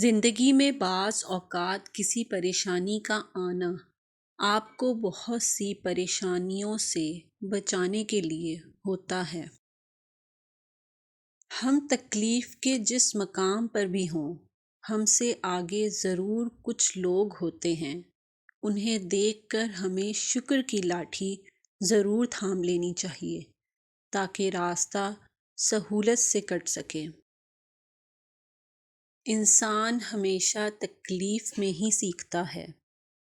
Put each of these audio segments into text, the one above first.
زندگی میں بعض اوقات کسی پریشانی کا آنا آپ کو بہت سی پریشانیوں سے بچانے کے لیے ہوتا ہے۔ ہم تکلیف کے جس مقام پر بھی ہوں، ہم سے آگے ضرور کچھ لوگ ہوتے ہیں۔ انہیں دیکھ کر ہمیں شکر کی لاٹھی ضرور تھام لینی چاہیے تاکہ راستہ سہولت سے کٹ سکے۔ انسان ہمیشہ تکلیف میں ہی سیکھتا ہے،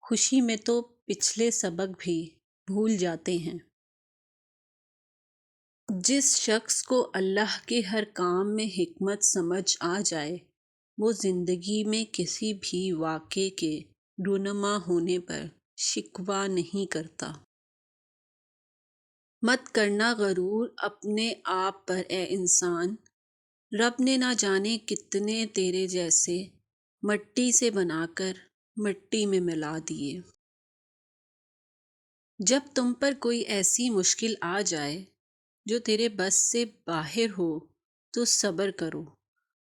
خوشی میں تو پچھلے سبق بھی بھول جاتے ہیں۔ جس شخص کو اللہ کے ہر کام میں حکمت سمجھ آ جائے، وہ زندگی میں کسی بھی واقعے کے رونما ہونے پر شکوہ نہیں کرتا۔ مت کرنا غرور اپنے آپ پر اے انسان، رب نے نہ جانے کتنے تیرے جیسے مٹی سے بنا کر مٹی میں ملا دیے۔ جب تم پر کوئی ایسی مشکل آ جائے جو تیرے بس سے باہر ہو تو صبر کرو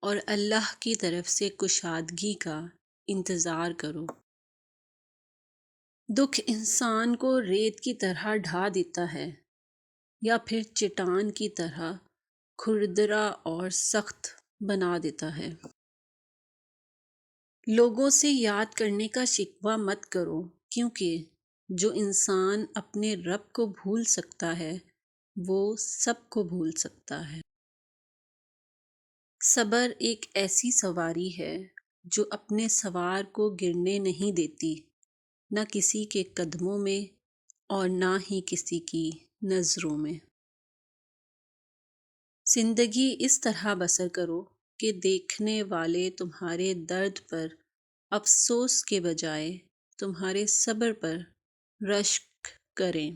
اور اللہ کی طرف سے کشادگی کا انتظار کرو۔ دکھ انسان کو ریت کی طرح ڈھا دیتا ہے یا پھر چٹان کی طرح کھردرا اور سخت بنا دیتا ہے۔ لوگوں سے یاد کرنے کا شکوہ مت کرو، کیونکہ جو انسان اپنے رب کو بھول سکتا ہے وہ سب کو بھول سکتا ہے۔ صبر ایک ایسی سواری ہے جو اپنے سوار کو گرنے نہیں دیتی، نہ کسی کے قدموں میں اور نہ ہی کسی کی نظروں میں۔ زندگی اس طرح بسر کرو کہ دیکھنے والے تمہارے درد پر افسوس کے بجائے تمہارے صبر پر رشک کریں۔